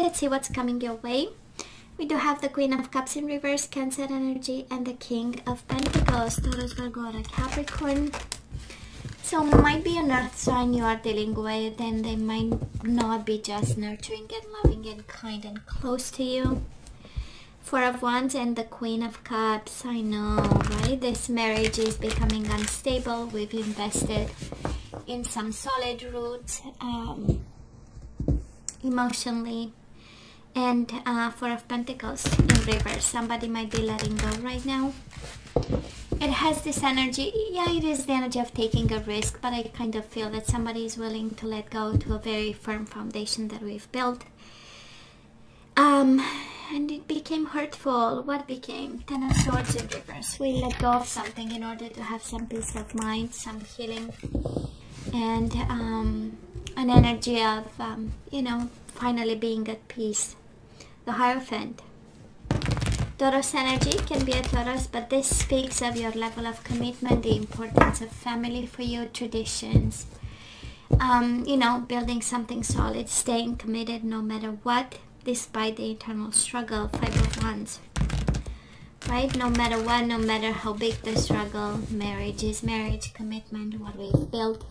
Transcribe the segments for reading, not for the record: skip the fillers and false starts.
Let's see what's coming your way. We do have the Queen of Cups in reverse, Cancer energy, and the King of Pentacles, Taurus, Virgo, and Capricorn. So might be an earth sign you are dealing with, and they might not be just nurturing and loving and kind and close to you. Four of Wands and the Queen of Cups. I know, right? This marriage is becoming unstable. We've invested in some solid roots emotionally. And Four of Pentacles in reverse. Somebody might be letting go right now. It has this energy. Yeah, it is the energy of taking a risk, but I kind of feel that somebody is willing to let go to a very firm foundation that we've built. And it became hurtful. What became? Ten of Swords in reverse. We let go of something in order to have some peace of mind, some healing, and an energy of, you know, finally being at peace. The Hierophant. Taurus energy can be a Taurus, but this speaks of your level of commitment, the importance of family for you, traditions, you know, building something solid, staying committed no matter what, despite the internal struggle. Five of Wands, right? No matter what, no matter how big the struggle, marriage is marriage, commitment, what we've built,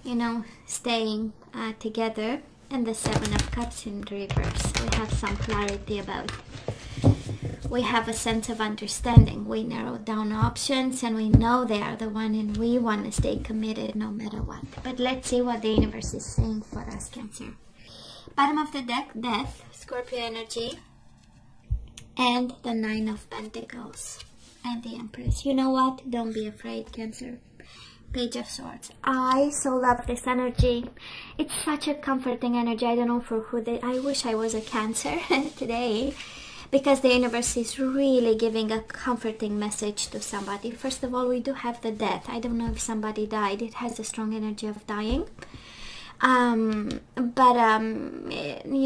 you know, staying together. And the Seven of Cups in reverse. We have some clarity about. We have a sense of understanding. We narrowed down options and we know they are the one, and we want to stay committed no matter what. But let's see what the universe is saying for us, Cancer. Bottom of the deck, Death, Scorpio energy, and the Nine of Pentacles and the Empress. You know what? Don't be afraid, Cancer. Page of Swords. I so love this energy. It's such a comforting energy. I don't know for who I wish I was a Cancer today, because the universe is really giving a comforting message to somebody. First of all, we do have the death. I don't know if somebody died. It has a strong energy of dying. You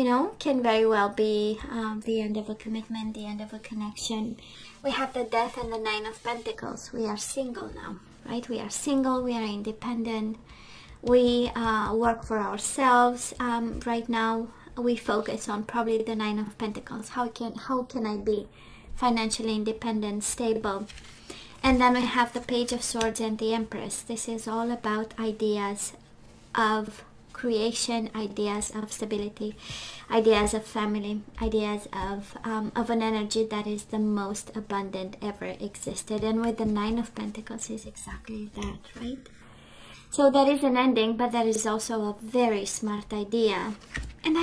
know, can very well be the end of a commitment, the end of a connection. We have the Death and the Nine of Pentacles. We are single now, right? We are single, we are independent, we work for ourselves. Right now we focus on probably the Nine of Pentacles. How can I be financially independent, stable? And then we have the Page of Swords and the Empress. This is all about ideas of creation, ideas of stability, ideas of family, ideas of an energy that is the most abundant ever existed. And with the Nine of Pentacles is exactly that, right? So that is an ending, but that is also a very smart idea. And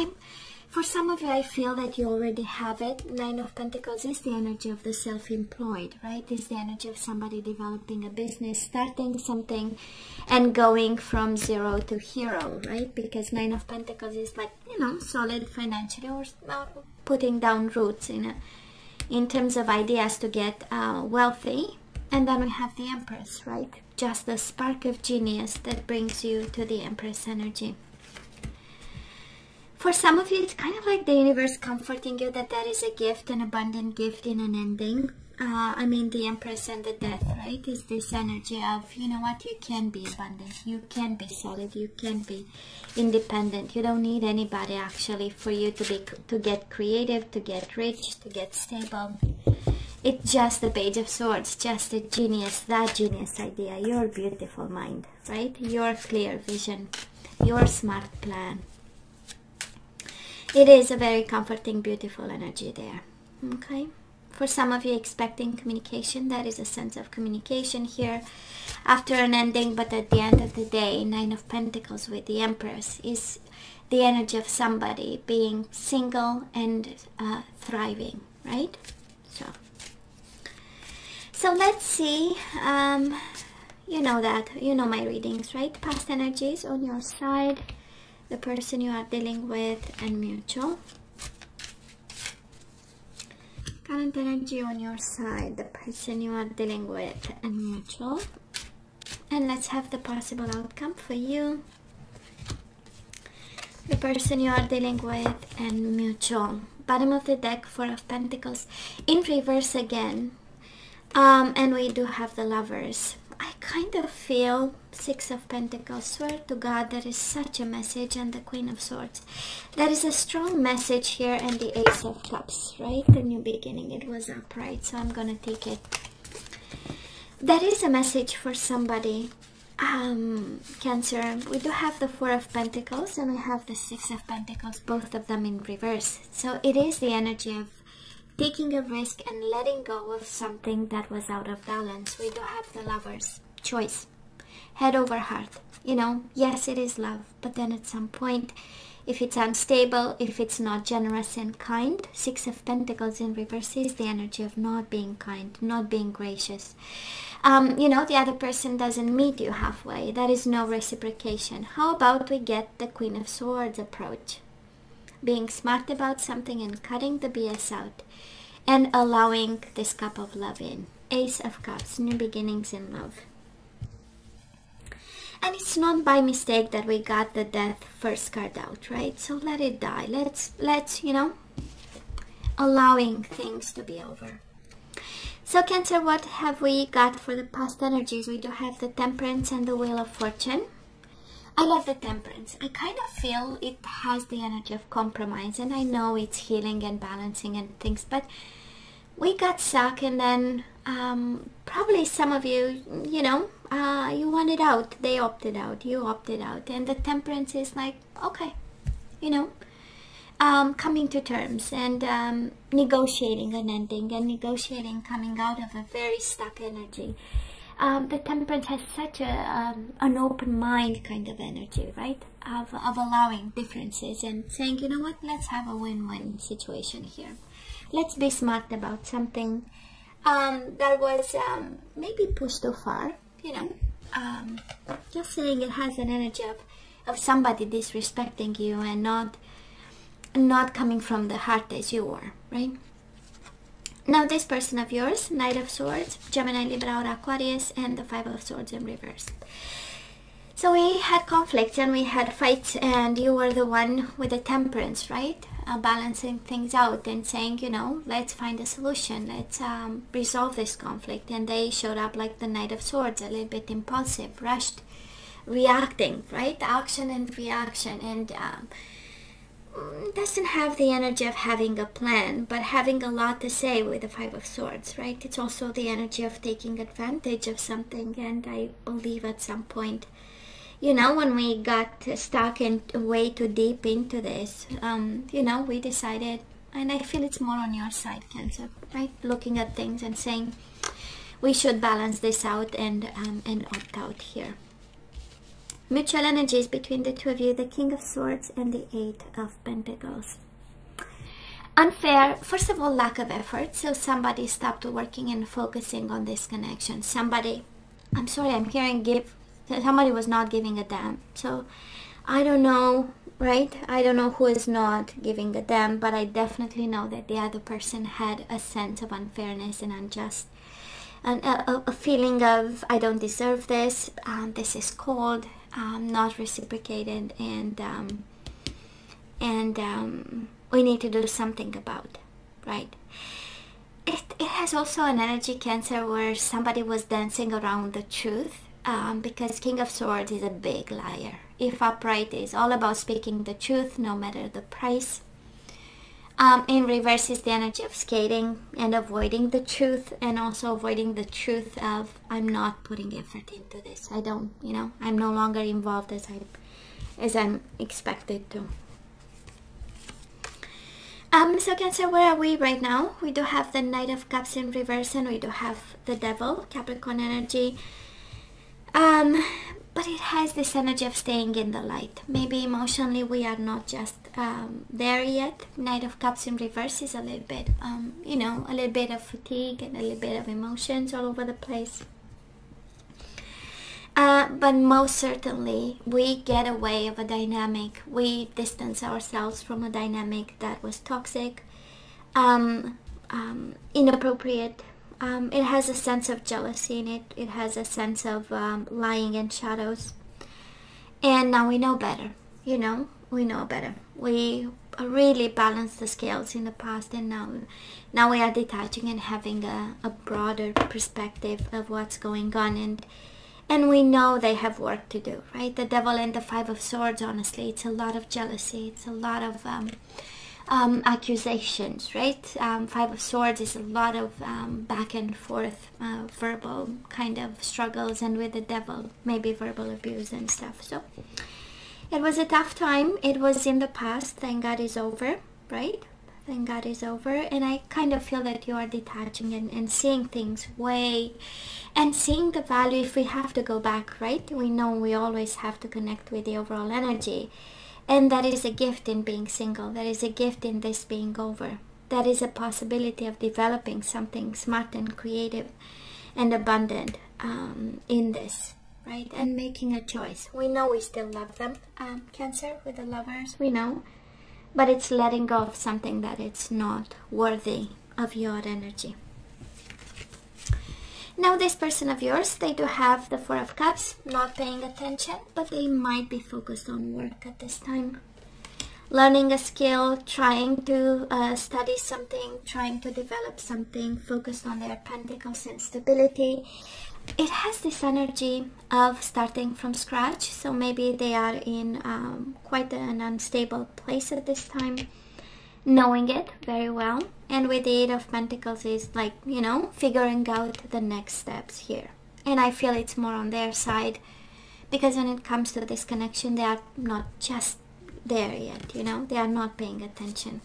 for some of you, I feel that you already have it. Nine of Pentacles is the energy of the self-employed, right? It's the energy of somebody developing a business, starting something, and going from zero to hero, right? Because Nine of Pentacles is like, you know, solid financially, or putting down roots in terms of ideas to get wealthy. And then we have the Empress, right? Just the spark of genius that brings you to the Empress energy. For some of you, it's kind of like the universe comforting you that there is a gift, an abundant gift in an ending. I mean, the Empress and the Death, right? Is this energy of, you know what, you can be abundant, you can be solid, you can be independent. You don't need anybody actually for you to get creative, to get rich, to get stable. It's just the Page of Swords, just the genius, that genius idea, your beautiful mind, right? Your clear vision, your smart plan. It is a very comforting, beautiful energy there, okay? For some of you expecting communication, there is a sense of communication here after an ending, but at the end of the day, Nine of Pentacles with the Empress is the energy of somebody being single and thriving, right? So let's see, you know that, you know my readings, right? Past energies on your side, the person you are dealing with, and mutual. Current energy on your side, the person you are dealing with, and mutual. And let's have the possible outcome for you, the person you are dealing with, and mutual. Bottom of the deck, Four of Pentacles in reverse again. And we do have the Lovers. I kind of feel Six of Pentacles. Swear to God, there is such a message, and the Queen of Swords. There is a strong message here, and the Ace of Cups, right? The new beginning. It was upright, so I'm gonna take it. There is a message for somebody, Cancer. We do have the Four of Pentacles, and we have the Six of Pentacles, both of them in reverse. So it is the energy of taking a risk and letting go of something that was out of balance. We do have the Lovers. Choice. Head over heart. You know, yes, it is love, but then at some point, if it's unstable, if it's not generous and kind, Six of Pentacles in reverse is the energy of not being kind, not being gracious. You know, the other person doesn't meet you halfway. There is no reciprocation. How about we get the Queen of Swords approach? Being smart about something and cutting the BS out, and allowing this cup of love in. Ace of Cups, new beginnings in love. And it's not by mistake that we got the Death first card out, right? So let it die. Let's you know, allowing things to be over. So Cancer, what have we got for the past energies? We do have the Temperance and the Wheel of Fortune. I love the Temperance. I kind of feel it has the energy of compromise, and I know it's healing and balancing and things, but we got stuck, and then probably some of you, you know, you wanted out. They opted out. You opted out. And the Temperance is like, okay, you know, coming to terms and negotiating an ending, and negotiating coming out of a very stuck energy. The Temperance has such an open mind kind of energy, right? Of allowing differences and saying, you know what, let's have a win-win situation here. Let's be smart about something that was maybe pushed too far, you know. Just saying, it has an energy of somebody disrespecting you and not coming from the heart as you were, right? Now this person of yours, Knight of Swords, Gemini, Libra, or Aquarius, and the Five of Swords in reverse. So we had conflicts and we had fights, and you were the one with the Temperance, right? Balancing things out and saying, you know, let's find a solution. Let's resolve this conflict. And they showed up like the Knight of Swords, a little bit impulsive, rushed, reacting, right? Action and reaction, and doesn't have the energy of having a plan, but having a lot to say with the Five of Swords, right? It's also the energy of taking advantage of something, and I believe at some point, you know, when we got stuck and way too deep into this, you know, we decided, and I feel it's more on your side, Cancer, right? Looking at things and saying, we should balance this out and opt out here. Mutual energies between the two of you, the King of Swords and the Eight of Pentacles. Unfair, first of all, lack of effort. So somebody stopped working and focusing on this connection. Somebody, I'm sorry, I'm hearing somebody was not giving a damn. So I don't know, right? I don't know who is not giving a damn, but I definitely know that the other person had a sense of unfairness and unjust. And a feeling of, I don't deserve this, this is cold, not reciprocated, and we need to do something about, right? It has also an energy, Cancer, where somebody was dancing around the truth, because King of Swords is a big liar. If upright is all about speaking the truth, no matter the price. In reverse is the energy of skating and avoiding the truth, and also avoiding the truth of, I'm not putting effort into this. I don't, you know, I'm no longer involved as I'm expected to. So Cancer, where are we right now? We do have the Knight of Cups in reverse, and we do have the Devil, Capricorn energy. But it has this energy of staying in the light. Maybe emotionally we are not just there yet. Knight of Cups in reverse is a little bit, you know, a little bit of fatigue and a little bit of emotions all over the place. But most certainly we get away of a dynamic. We distance ourselves from a dynamic that was toxic, inappropriate. It has a sense of jealousy in it. It has a sense of lying and shadows. And now we know better, you know, we know better. We really balanced the scales in the past, and now we are detaching and having a broader perspective of what's going on, and we know they have work to do, right? The Devil and the Five of Swords, honestly, it's a lot of jealousy, it's a lot of accusations, right? Five of Swords is a lot of back and forth verbal kind of struggles, and with the Devil, maybe verbal abuse and stuff. So it was a tough time. It was in the past. Thank God it's over, right? Thank God it's over. And I kind of feel that you are detaching and seeing things way, and seeing the value if we have to go back, right? We know we always have to connect with the overall energy. And that is a gift in being single. That is a gift in this being over. That is a possibility of developing something smart and creative and abundant in this, right? And making a choice. We know we still love them. Cancer with the Lovers, we know. But it's letting go of something that it's not worthy of your energy. Now this person of yours, they do have the Four of Cups, not paying attention, but they might be focused on work at this time. Learning a skill, trying to study something, trying to develop something, focused on their pentacles and stability. It has this energy of starting from scratch, so maybe they are in quite an unstable place at this time, knowing it very well. And with the Eight of Pentacles is like, you know, figuring out the next steps here. And I feel it's more on their side, because when it comes to this connection, they are not just there yet, you know, they are not paying attention.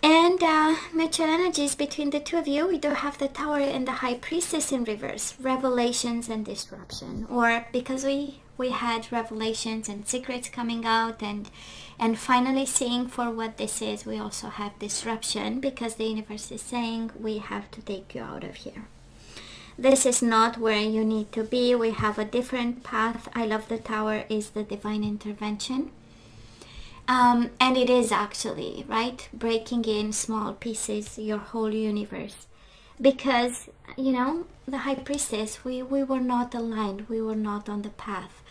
And mutual energies between the two of you, we do have the Tower and the High Priestess in reverse, revelations and disruption. Or because we had revelations and secrets coming out and finally seeing for what this is, we also have disruption, because the universe is saying we have to take you out of here. This is not where you need to be. We have a different path. I love the Tower is the divine intervention. And it is actually, right, breaking in small pieces your whole universe. Because, you know, the High Priestess, we were not aligned. We were not on the path.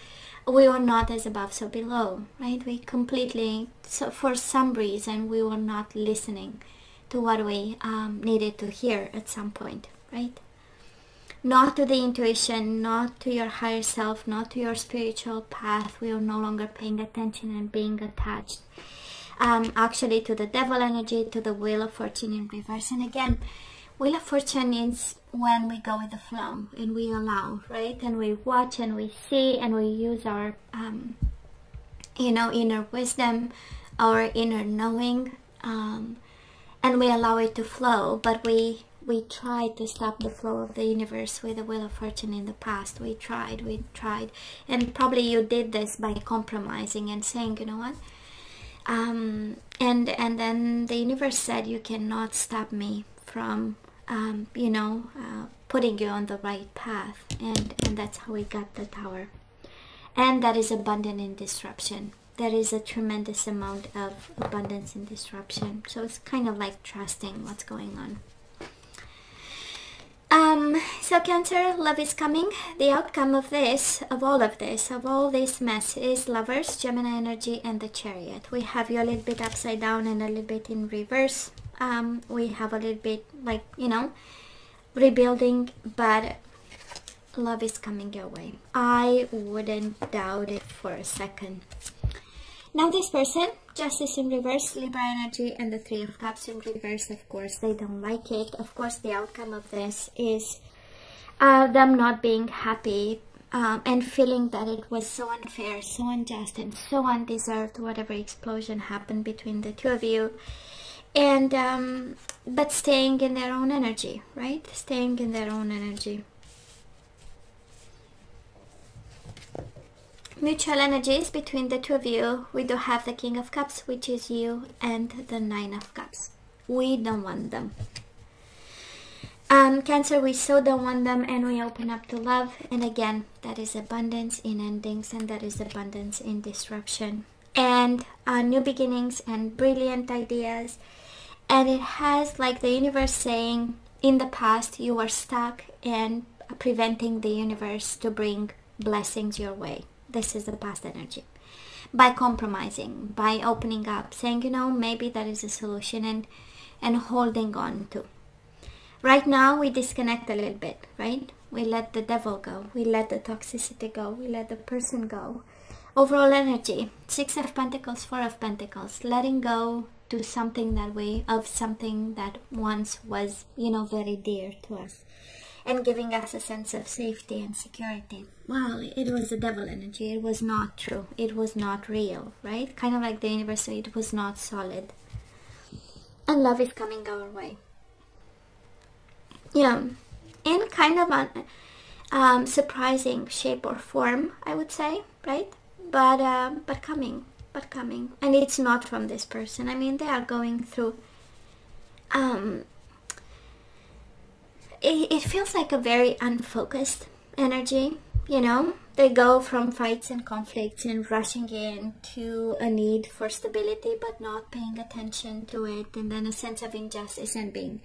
We were not as above, so below, right? We completely, so for some reason, we were not listening to what we needed to hear at some point, right? Not to the intuition, not to your higher self, not to your spiritual path. We are no longer paying attention and being attached. Actually to the Devil energy, to the Wheel of Fortune in reverse. And again, Wheel of Fortune is when we go with the flow and we allow, right? And we watch and we see and we use our, you know, inner wisdom, our inner knowing, and we allow it to flow. But we tried to stop the flow of the universe with the Wheel of Fortune in the past. We tried. And probably you did this by compromising and saying, you know what? And then the universe said, you cannot stop me from, you know, putting you on the right path. And that's how we got the Tower. And that is abundant in disruption. There is a tremendous amount of abundance in disruption. So it's kind of like trusting what's going on. So Cancer, love is coming. The outcome of this, of all this mess is Lovers, Gemini energy, and the Chariot. We have you a little bit upside down and a little bit in reverse. We have a little bit like, you know, rebuilding, but love is coming your way. I wouldn't doubt it for a second. Now this person, Justice in reverse, Libra energy, and the Three of Cups in reverse. Of course, they don't like it. Of course, the outcome of this is them not being happy and feeling that it was so unfair, so unjust, and so undeserved, whatever explosion happened between the two of you. And but staying in their own energy, right? Staying in their own energy. Mutual energies between the two of you. We do have the King of Cups, which is you, and the Nine of Cups. We don't want them. Cancer, we so don't want them, and we open up to love. And again, that is abundance in endings, and that is abundance in disruption, and new beginnings and brilliant ideas. And it has like the universe saying, in the past you were stuck and preventing the universe to bring blessings your way. This is the past energy. by compromising, by opening up, saying, you know, maybe that is a solution, and holding on to. Right now we disconnect a little bit, right? We let the devil go, we let the toxicity go, we let the person go. Overall energy, 6 of Pentacles, 4 of Pentacles, letting go to something something that once was, you know, very dear to us, and giving us a sense of safety and security. Well, it was the devil energy. It was not true. It was not real, right? Kind of like the universe, it was not solid. And love is coming our way. Yeah, in kind of an surprising shape or form, I would say, right? But coming. And it's not from this person. I mean, they are going through it feels like a very unfocused energy, you know. They go from fights and conflicts and rushing in to a need for stability but not paying attention to it, and then a sense of injustice and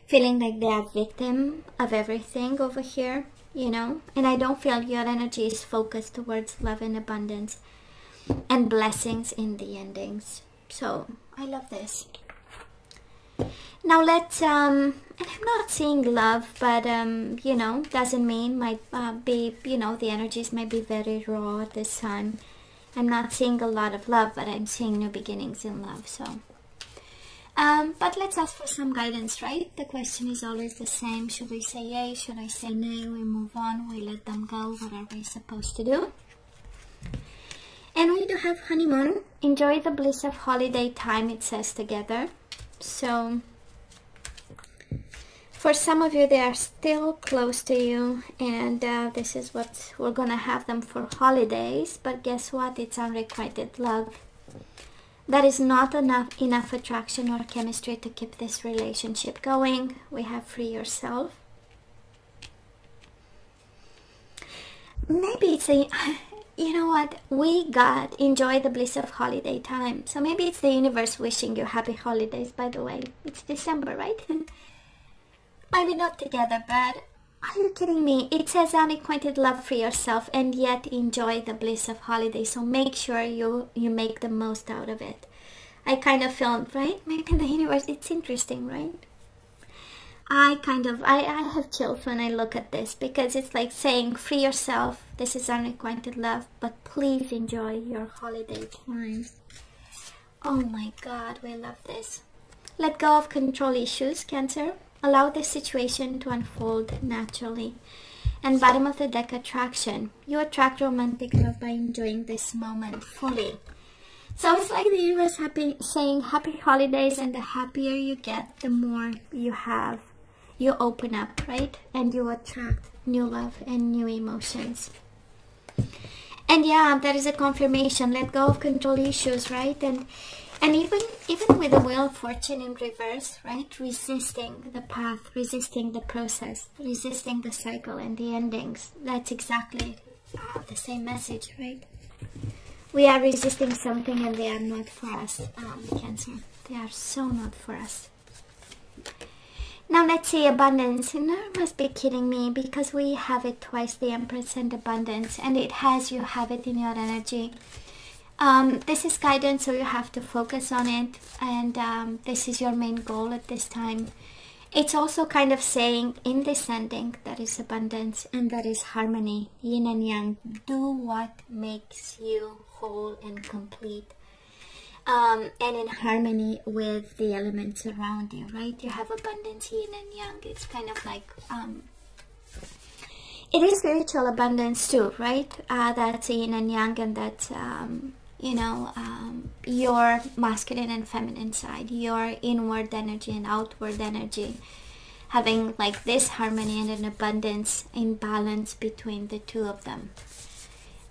feeling like they are victim of everything over here, you know. And I don't feel your energy is focused towards love and abundance and blessings in the endings. So I love this. Now let's and I'm not seeing love, but you know, doesn't mean might be, you know, the energies might be very raw at this time. I'm not seeing a lot of love, but I'm seeing new beginnings in love. So but let's ask for some guidance, right? The question is always the same. Should we say yay? Should I say nay? We move on, we let them go. What are we supposed to do? And we do have honeymoon. Enjoy the bliss of holiday time, it says together. So for some of you, they are still close to you, and this is what we're gonna have them for holidays. But guess what? It's unrequited love. That is not enough attraction or chemistry to keep this relationship going. We have free yourself. Maybe it's a, you know what, we got enjoy the bliss of holiday time. So maybe it's the universe wishing you happy holidays. By the way, it's December, right? Maybe not together, but are you kidding me? It says unrequited love for yourself and yet enjoy the bliss of holidays. So make sure you make the most out of it. I kind of feel, right? Maybe the universe, it's interesting, right? I have chills when I look at this, because it's like saying, free yourself. This is unrequited love, but please enjoy your holiday times. Oh my God, we love this. Let go of control issues, Cancer. Allow this situation to unfold naturally. And bottom of the deck, attraction. You attract romantic love by enjoying this moment fully. So it's like the universe saying happy holidays, and the happier you get, the more you have. You open up, right? And you attract new love and new emotions. And yeah, that is a confirmation. Let go of control issues, right? And even with the Wheel of Fortune in reverse, right? Resisting the path, resisting the process, resisting the cycle and the endings. That's exactly the same message, right? We are resisting something and they are not for us, Cancer. They are so not for us. Now let's see abundance. And you must be kidding me, because we have it twice, the Empress and abundance, and it has, you have it in your energy. This is guidance, so you have to focus on it, and this is your main goal at this time. It's also kind of saying in descending, that is abundance and that is harmony, yin and yang. Do what makes you whole and complete, and in harmony with the elements around you, right? You have abundance, yin and yang. It's kind of like it is spiritual abundance too, right? That's yin and yang, and that's you know, your masculine and feminine side, your inward energy and outward energy, having like this harmony and an abundance in balance between the two of them.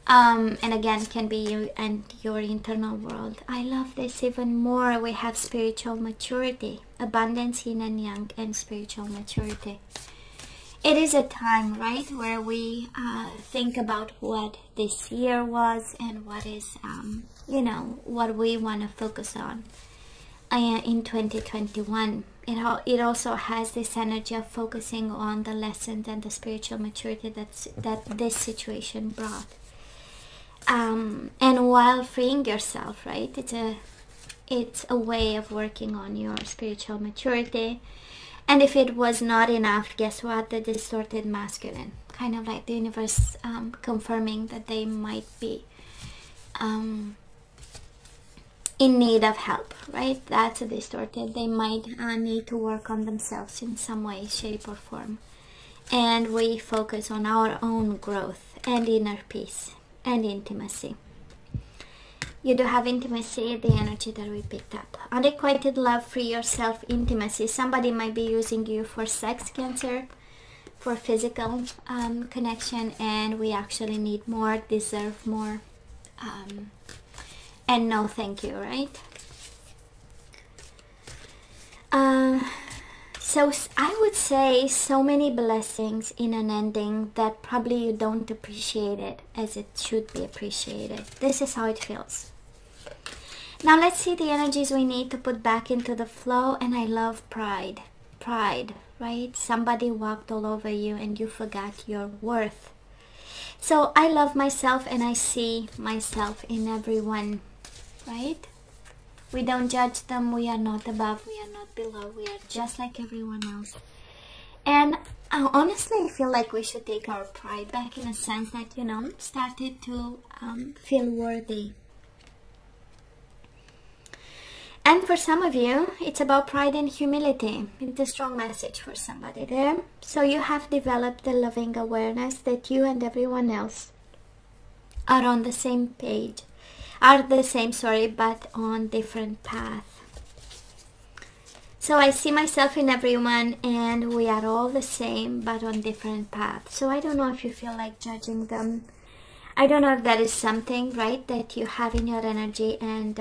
And again, can be you and your internal world. I love this even more. We have spiritual maturity, abundance, yin and yang, and spiritual maturity. It is a time, right, where we think about what this year was and what is, you know, what we want to focus on in 2021. It also has this energy of focusing on the lessons and the spiritual maturity that this situation brought. and while freeing yourself, right? It's a way of working on your spiritual maturity. And if it was not enough, guess what? The distorted masculine, kind of like the universe confirming that they might be in need of help, right? That's a distorted. They might need to work on themselves in some way, shape, or form. And we focus on our own growth and inner peace and intimacy. You do have intimacy, the energy that we picked up. Unrequited love, free yourself, intimacy. Somebody might be using you for sex, Cancer, for physical connection, and we actually need more, deserve more, and no thank you, right? So I would say so many blessings in an ending that probably you don't appreciate it as it should be appreciated. This is how it feels. Now let's see the energies we need to put back into the flow. And I love pride. Pride, right? Somebody walked all over you and you forgot your worth. So I love myself and I see myself in everyone, right? We don't judge them. We are not above. We are not below. We are just like everyone else. And honestly, I feel like we should take our pride back in a sense that, you know, started to feel worthy. And for some of you, it's about pride and humility. It's a strong message for somebody there. So you have developed the loving awareness that you and everyone else are on the same page. But on different path. So I see myself in everyone and we are all the same but on different paths. So I don't know if you feel like judging them. I don't know if that is something, right, that you have in your energy and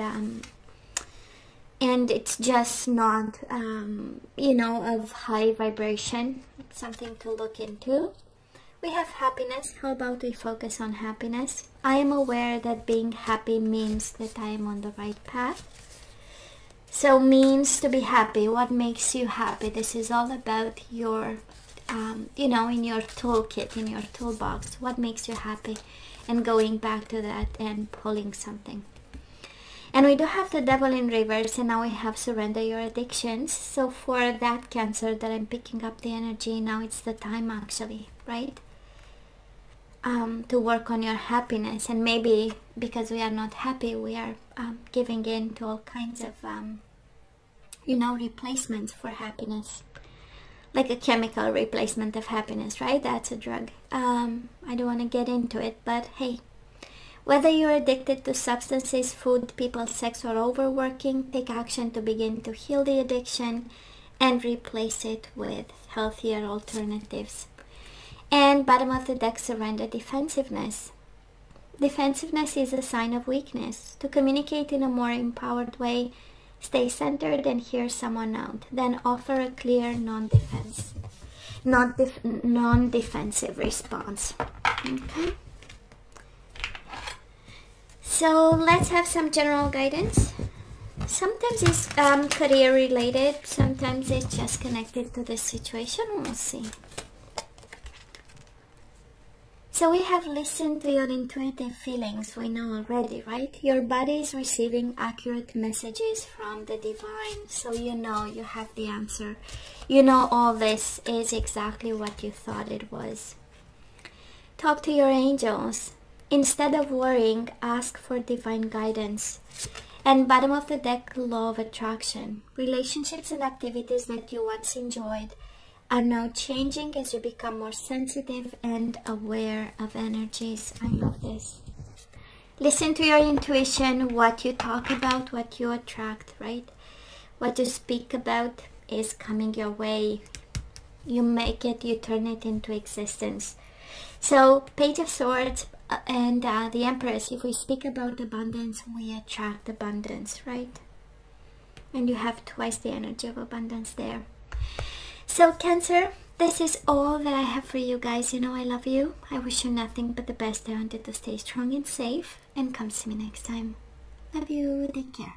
it's just not, you know, of high vibration. It's something to look into. We have happiness. How about we focus on happiness? I am aware that being happy means that I am on the right path. So means to be happy. What makes you happy? This is all about your, you know, in your toolkit, in your toolbox. What makes you happy? And going back to that and pulling something. And we do have the devil in reverse, and now we have surrender your addictions. So for that Cancer that I'm picking up the energy, now it's the time actually, right? To work on your happiness. And maybe because we are not happy, we are giving in to all kinds of, you know, replacements for happiness. Like a chemical replacement of happiness, right? That's a drug. I don't want to get into it, but hey. Whether you're addicted to substances, food, people, sex, or overworking, take action to begin to heal the addiction and replace it with healthier alternatives. And bottom of the deck, surrender defensiveness. Defensiveness is a sign of weakness. To communicate in a more empowered way, stay centered and hear someone out. Then offer a clear, non-defensive response. Okay. So let's have some general guidance. Sometimes it's career related, sometimes it's just connected to the situation. We'll see. So we have listened to your intuitive feelings, we know already, right? Your body is receiving accurate messages from the divine. So you know you have the answer. You know all this is exactly what you thought it was. Talk to your angels. Instead of worrying, ask for divine guidance. And bottom of the deck, law of attraction. Relationships and activities that you once enjoyed are now changing as you become more sensitive and aware of energies. I love this. Listen to your intuition. What you talk about, what you attract, right? What you speak about is coming your way. You make it, you turn it into existence. So, Page of Swords and the Empress, if we speak about abundance, we attract abundance, right? And you have twice the energy of abundance there. So, Cancer, this is all that I have for you guys. You know I love you. I wish you nothing but the best. I wanted to stay strong and safe. And come see me next time. Love you. Take care.